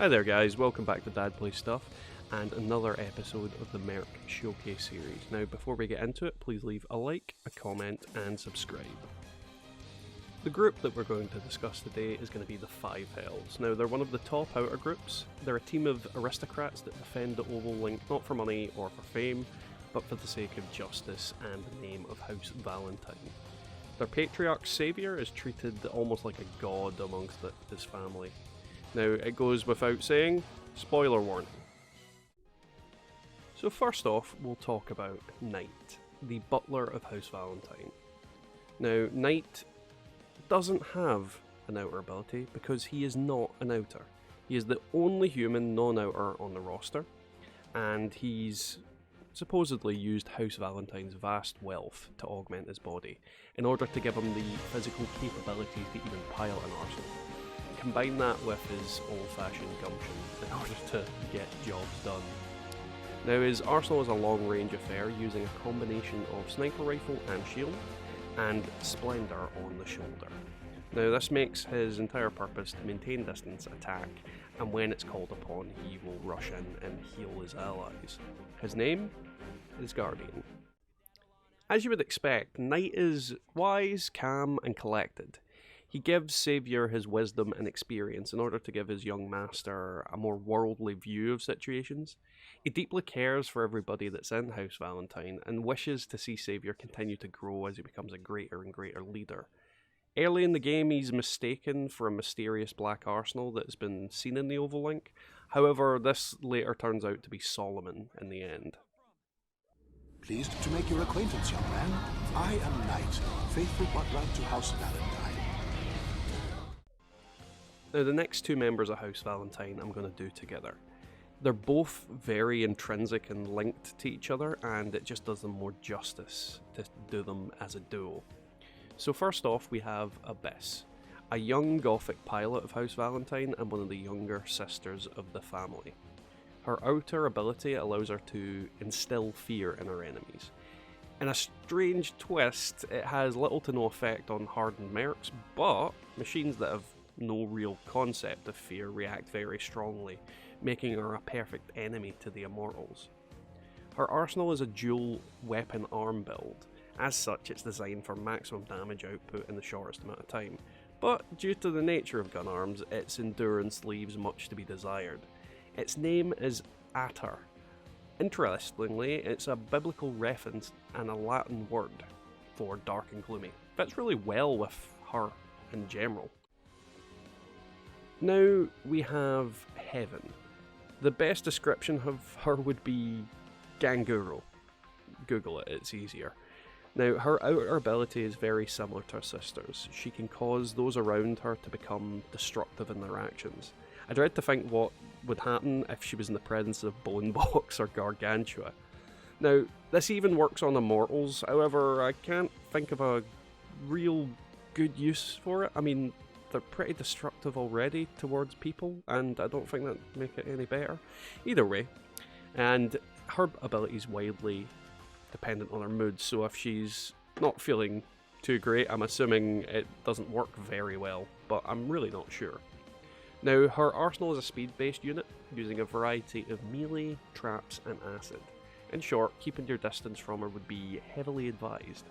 Hi there guys, welcome back to Dad Plays Stuff and another episode of the Merc Showcase series. Now before we get into it, please leave a like, a comment and subscribe. The group that we're going to discuss today is going to be the Five Hells. Now they're one of the top outer groups. They're a team of aristocrats that defend the Oval Link not for money or for fame, but for the sake of justice and the name of House Valentine. Their patriarch Saviour is treated almost like a god amongst his family. Now, it goes without saying, spoiler warning. So first off, we'll talk about Knight, the butler of House Valentine. Now, Knight doesn't have an outer ability because he is not an outer. He is the only human non-outer on the roster, and he's supposedly used House Valentine's vast wealth to augment his body in order to give him the physical capabilities to even pilot an arsenal. Combine that with his old-fashioned gumption in order to get jobs done. Now his arsenal is a long-range affair using a combination of sniper rifle and shield, and Splendor on the shoulder. Now this makes his entire purpose to maintain distance, attack, and when it's called upon he will rush in and heal his allies. His name is Guardian. As you would expect, Knight is wise, calm, and collected. He gives Saviour his wisdom and experience in order to give his young master a more worldly view of situations. He deeply cares for everybody that's in House Valentine and wishes to see Saviour continue to grow as he becomes a greater and greater leader. Early in the game he's mistaken for a mysterious black arsenal that has been seen in the Oval Link. However, this later turns out to be Solomon in the end. Pleased to make your acquaintance, young man. I am Knight, faithful butler to House Valentine. Now the next two members of House Valentine I'm going to do together. They're both very intrinsic and linked to each other, and it just does them more justice to do them as a duo. So first off we have Abyss, a young gothic pilot of House Valentine and one of the younger sisters of the family. Her outer ability allows her to instill fear in her enemies. In a strange twist, it has little to no effect on hardened mercs, but machines that have no real concept of fear react very strongly, making her a perfect enemy to the Immortals. Her arsenal is a dual weapon arm build. As such, it's designed for maximum damage output in the shortest amount of time, but due to the nature of gun arms, its endurance leaves much to be desired. Its name is Atar. Interestingly, it's a biblical reference and a Latin word for dark and gloomy. Fits really well with her in general. Now we have Heaven. The best description of her would be Ganguro. Google it, it's easier. Now her outer ability is very similar to her sister's. She can cause those around her to become destructive in their actions. I dread to think what would happen if she was in the presence of Bonebox or Gargantua. Now this even works on Immortals, however I can't think of a real good use for it. I mean, they're pretty destructive already towards people, and I don't think that'd make it any better. Either way, and her ability is widely dependent on her mood, so if she's not feeling too great, I'm assuming it doesn't work very well, but I'm really not sure. Now, her arsenal is a speed-based unit, using a variety of melee, traps, and acid. In short, keeping your distance from her would be heavily advised.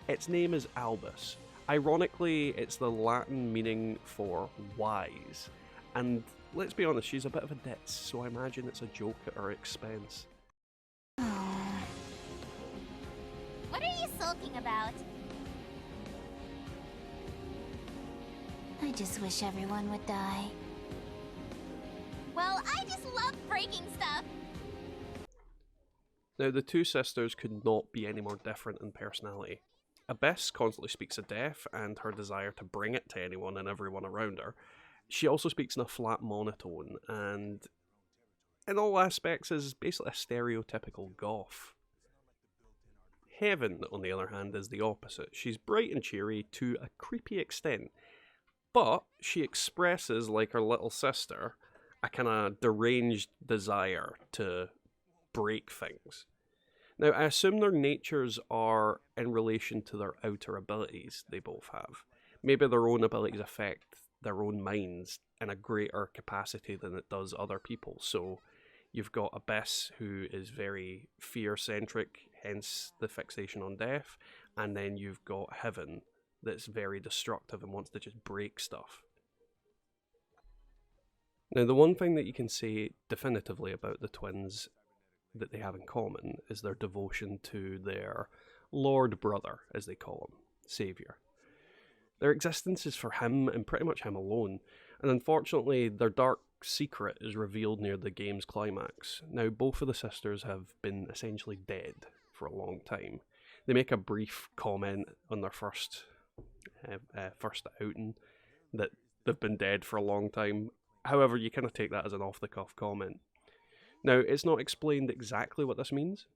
Its name is Albus. Ironically, it's the Latin meaning for wise, and let's be honest, she's a bit of a ditz, so I imagine it's a joke at her expense. What are you sulking about? I just wish everyone would die. Well, I just love breaking stuff. Now, the two sisters could not be any more different in personality. Abyss constantly speaks of death and her desire to bring it to anyone and everyone around her. She also speaks in a flat monotone and, in all aspects, is basically a stereotypical goth. Heaven, on the other hand, is the opposite. She's bright and cheery to a creepy extent, but she expresses, like her little sister, a kind of deranged desire to break things. Now, I assume their natures are in relation to their outer abilities they both have. Maybe their own abilities affect their own minds in a greater capacity than it does other people. So you've got Abyss, who is very fear-centric, hence the fixation on death, and then you've got Heaven, that's very destructive and wants to just break stuff. Now, the one thing that you can say definitively about the twins that they have in common is their devotion to their Lord Brother, as they call him, Saviour. Their existence is for him and pretty much him alone, and unfortunately their dark secret is revealed near the game's climax. Now, both of the sisters have been essentially dead for a long time. They make a brief comment on their first outing that they've been dead for a long time. However, you kind of take that as an off-the-cuff comment. Now, it's not explained exactly what this means,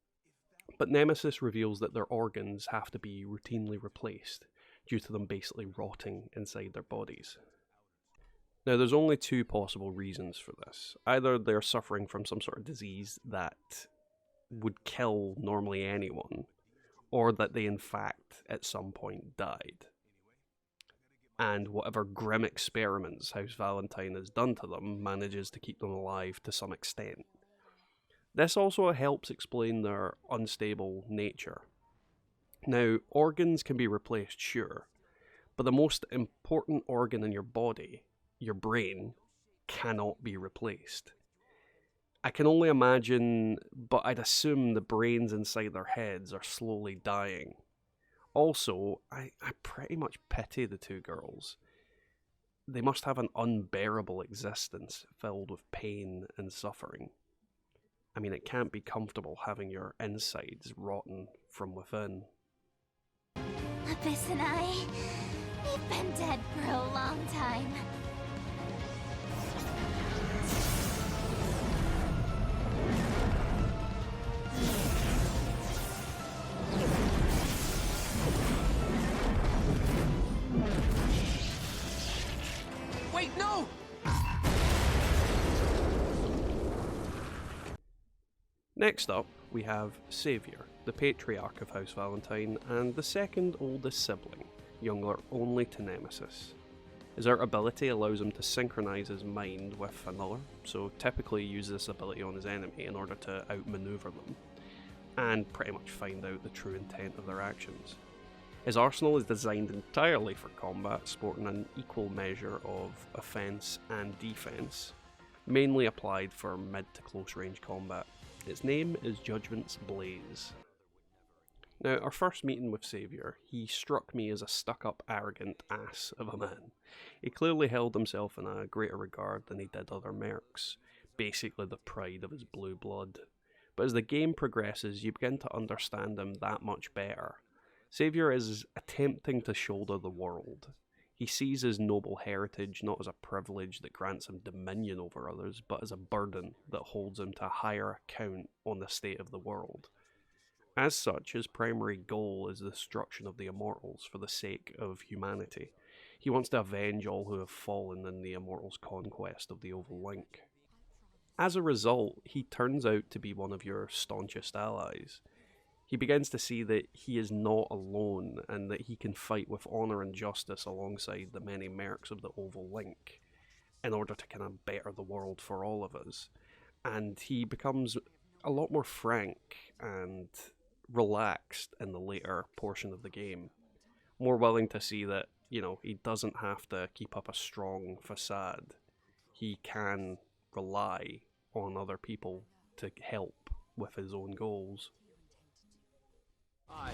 but Nemesis reveals that their organs have to be routinely replaced due to them basically rotting inside their bodies. Now, there's only two possible reasons for this. Either they're suffering from some sort of disease that would kill normally anyone, or that they in fact at some point died. And whatever grim experiments House Valentine has done to them manages to keep them alive to some extent. This also helps explain their unstable nature. Now, organs can be replaced, sure, but the most important organ in your body, your brain, cannot be replaced. I can only imagine, but I'd assume the brains inside their heads are slowly dying. Also, I pretty much pity the two girls. They must have an unbearable existence filled with pain and suffering. I mean, it can't be comfortable having your insides rotten from within. Abyss and I, we've been dead for a long time. Wait, no! Next up, we have Saviour, the patriarch of House Valentine and the second oldest sibling, younger only to Nemesis. His ability allows him to synchronise his mind with another, so typically he uses this ability on his enemy in order to outmaneuver them, and pretty much find out the true intent of their actions. His arsenal is designed entirely for combat, sporting an equal measure of offence and defence, mainly applied for mid to close range combat. Its name is Judgment's Blaze. Now, our first meeting with Saviour, he struck me as a stuck-up, arrogant ass of a man. He clearly held himself in a greater regard than he did other mercs, basically the pride of his blue blood. But as the game progresses, you begin to understand him that much better. Saviour is attempting to shoulder the world. He sees his noble heritage not as a privilege that grants him dominion over others, but as a burden that holds him to a higher account on the state of the world. As such, his primary goal is the destruction of the Immortals for the sake of humanity. He wants to avenge all who have fallen in the Immortals' conquest of the Oval Link. As a result, he turns out to be one of your staunchest allies. He begins to see that he is not alone and that he can fight with honour and justice alongside the many mercs of the Oval Link in order to kind of better the world for all of us. And he becomes a lot more frank and relaxed in the later portion of the game. More willing to see that, he doesn't have to keep up a strong facade. He can rely on other people to help with his own goals. I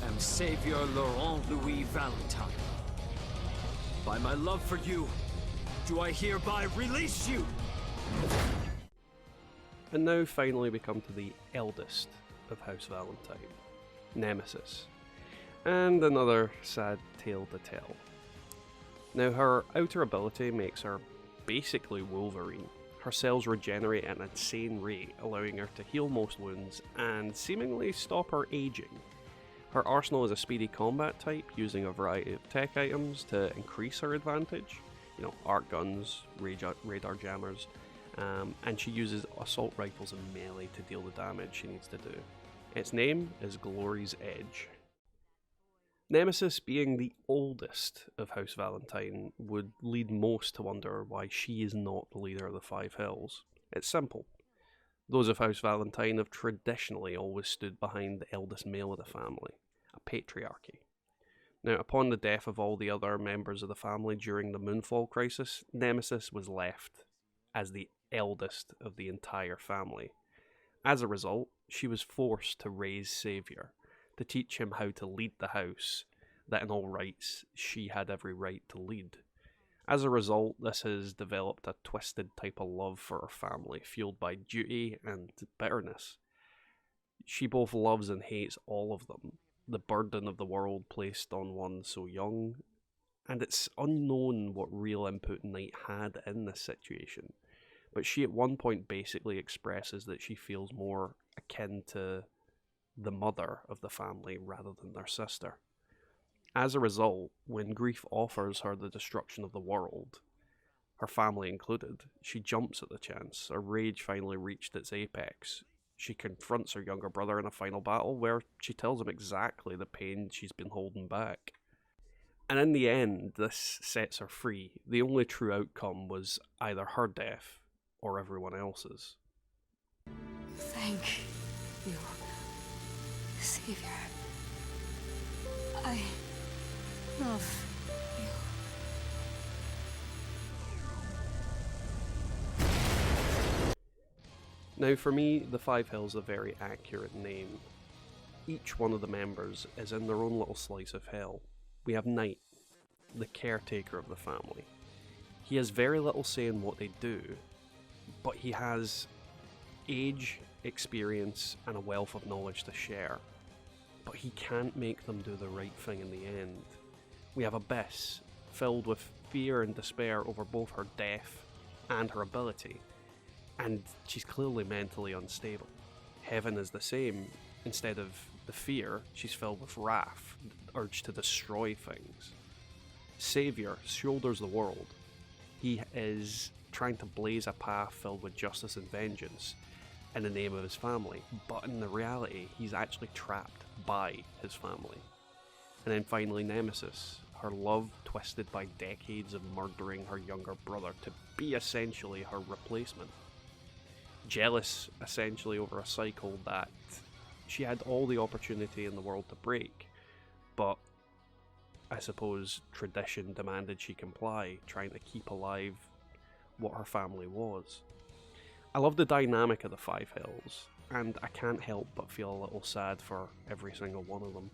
am Savior Laurent Louis Valentine. By my love for you, do I hereby release you? And now finally we come to the eldest of House Valentine, Nemesis. And another sad tale to tell. Now, her outer ability makes her basically Wolverine. Her cells regenerate at an insane rate, allowing her to heal most wounds and seemingly stop her aging. Her arsenal is a speedy combat type, using a variety of tech items to increase her advantage. Arc guns, radar jammers, and she uses assault rifles and melee to deal the damage she needs to do. Its name is Glory's Edge. Nemesis, being the oldest of House Valentine, would lead most to wonder why she is not the leader of the Five Hills. It's simple. Those of House Valentine have traditionally always stood behind the eldest male of the family, a patriarchy. Now, upon the death of all the other members of the family during the Moonfall Crisis, Nemesis was left as the eldest of the entire family. As a result, she was forced to raise Savior, to teach him how to lead the house, that in all rights she had every right to lead. As a result, this has developed a twisted type of love for her family, fueled by duty and bitterness. She both loves and hates all of them, the burden of the world placed on one so young, and it's unknown what real input Knight had in this situation, but she at one point basically expresses that she feels more akin to the mother of the family rather than their sister. As a result, when grief offers her the destruction of the world, her family included, she jumps at the chance. Her rage finally reached its apex. She confronts her younger brother in a final battle where she tells him exactly the pain she's been holding back. And in the end, this sets her free. The only true outcome was either her death or everyone else's. Thank you, Savior. I love you. Now for me, the Five Hills is a very accurate name. Each one of the members is in their own little slice of hell. We have Knight, the caretaker of the family. He has very little say in what they do, but he has age, experience, and a wealth of knowledge to share. But he can't make them do the right thing in the end. We have Abyss, filled with fear and despair over both her death and her ability, and she's clearly mentally unstable. Heaven is the same. Instead of the fear, she's filled with wrath, the urge to destroy things. Savior shoulders the world. He is trying to blaze a path filled with justice and vengeance in the name of his family, but in the reality, he's actually trapped by his family. And then finally Nemesis, her love twisted by decades of murdering her younger brother to be essentially her replacement. Jealous essentially over a cycle that she had all the opportunity in the world to break, but I suppose tradition demanded she comply, trying to keep alive what her family was. I love the dynamic of the Five Hills, and I can't help but feel a little sad for every single one of them.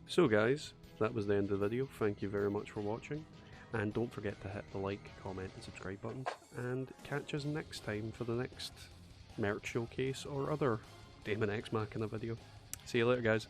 So guys, that was the end of the video. Thank you very much for watching, and don't forget to hit the like, comment and subscribe buttons, and catch us next time for the next Merc showcase or other Daemon X Machina video. See you later guys.